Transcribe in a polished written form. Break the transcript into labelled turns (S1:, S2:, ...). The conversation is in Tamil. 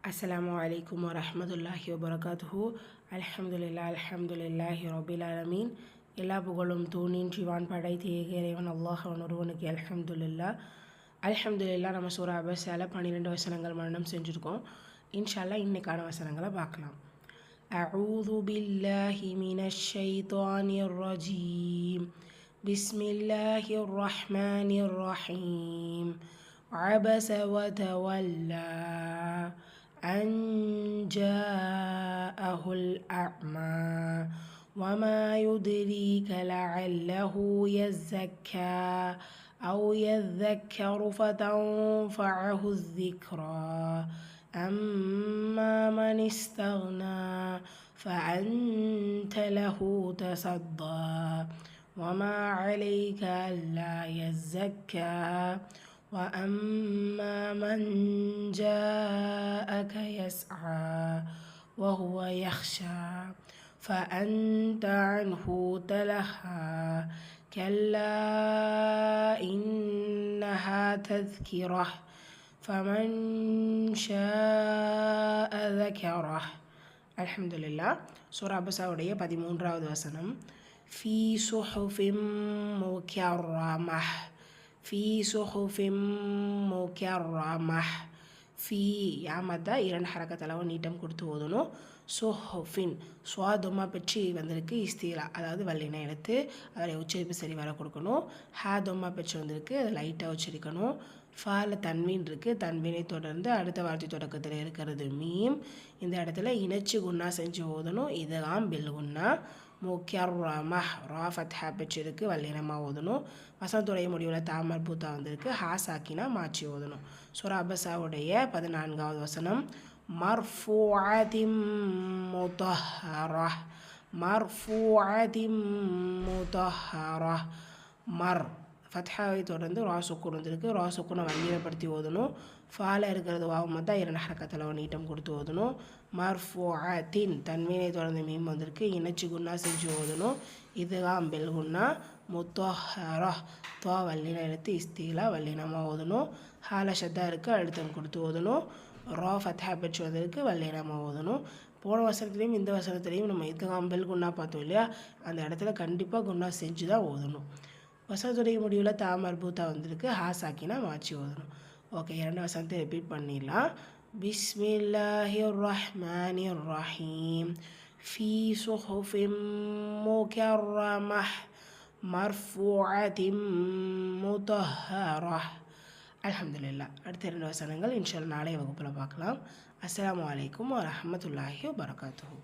S1: Assalamu alaikum wa rahmatullahi wa barakatuhu. Alhamdulillahi rabbil alamin. எல்லா புகழும் தூணின்றிவான் படைத்த ஏக இறைவன் அல்லாஹ் ஒருவனுக்கு அல்ஹம்துலில்லாஹ். நம்ம சூரா அபஸால 12 வசனங்கள் மரணம் செஞ்சுருக்கோம். இன்ஷா அல்லாஹ் இன்னைக்கான வசனங்களை பார்க்கலாம். அஊது பில்லாஹி மினஷ் ஷைத்தானிர் ரஜீம். பிஸ்மில்லாஹிர் ரஹ்மானிர் ரஹீம். عبس وتولى أن جاءه الأعمى وما يدريك لعله يزكى أو يذكر فتنفعه الذكرى أما من استغنى فأنت له تصدى وما عليك ألا يزكى وأما من جاءك يسعى وهو يخشى فأنت عنه تلهى كلا إنها تذكرة فمن شاء ذكره. அல்ஹம்துலில்லாஹ். சூரா அபஸாவுடைய 13வது வசனம். ஃபீ சுஹுஃபின் முகர்ரமஹ். ஃபீ சுஹுஃபின் முகர்ரமஹ். ஃபீ யாமத்தா 2 ஹரக்கத் அளவு நீட்டம் கொடுத்து ஓதணும். சுஹுஃபின் சுவாதுமா பெற்று வந்திருக்கு இஸ்தீலா, அதாவது வல்லின எழுத்து, அதோடைய உச்சரிப்பு சரி வர கொடுக்கணும். ஹாதுமா பெற்று வந்திருக்கு, அதை லைட்டாக உச்சரிக்கணும். ஃபால தன்வீன் இருக்குது, தன்வீனை தொடர்ந்து அடுத்த வார்த்தை தொடக்கத்தில் இருக்கிறது மீம். இந்த இடத்துல இணைச்சு குன்னா செஞ்சு ஓதணும். இதுதான் பில் குன்னா. முகர்ரமஹ் ரா ஃபத்ஹா பெற்றிருக்கு, வல்லினமாக ஓதணும். வசனத்துடைய முடிவில் தாமர் பூத்தா வந்திருக்கு, ஹா சாக்கினா மாற்றி ஓதணும். சூரா அபஸாவுடைய 14வது வசனம். மர்ஃபூஅத்தின் முதஹ்ஹரஹ். மர்ஃபூஅத்தின் முதஹ்ஹரஹ். மர் ஃபத்ஹாவை தொடர்ந்து ரா சுக்கூன் வந்திருக்கு, ரா சுக்கூனை வல்லினப்படுத்தி ஓதணும். ஃபால இருக்கிறது வாவும் மத்தா 2 ஹரக்கத்தில் நீட்டம் கொடுத்து ஓதணும். மர்ஃபூஅத்தின் தன்வீனை தொடர்ந்து மீம் வந்திருக்கு, இணைச்சி குன்னா செஞ்சு ஓதணும். இதுதான் பில் குன்னா. முத்தஹ்ஹரஹ் துவா வல்லின எழுத்து இஸ்தீலா, வல்லினமாக ஓதணும். ஹால ஷத்தா இருக்குது, அழுத்தம் கொடுத்து ஓதணும். ரா ஃபத்ஹா பெற்று வந்திருக்கு, வல்லினமாக ஓதணும். போன வசனத்துலேயும் இந்த வசனத்துலேயும் நம்ம இதுதான் பில் குன்னா பார்த்தோம் இல்லையா, அந்த இடத்துல கண்டிப்பாக குன்னா செஞ்சு தான் ஓதணும். வசனத்துடைய முடிவில் தாமர் பூத்தா வந்திருக்கு, ஹா சாக்கினா மாற்றி ஓதணும். ஓகே, 2 வசனத்தை ரிப்பீட் பண்ணிடலாம். பிஸ்மில்லாஹிர் ரஹ்மானிர் ரஹீம். ஃபீ சுஹுஃபின் முகர்ரமஹ் மர்ஃபூஅத்தின் முதஹ்ஹரஹ். அல்ஹம்துலில்லாஹ். அடுத்த 2 வசனங்கள் இன்ஷா அல்லாஹ் நாளைய வகுப்பில் பார்க்கலாம். அஸ்ஸலாமு அலைக்கும் வரஹ்மத்துல்லாஹி வபரகாத்துஹு.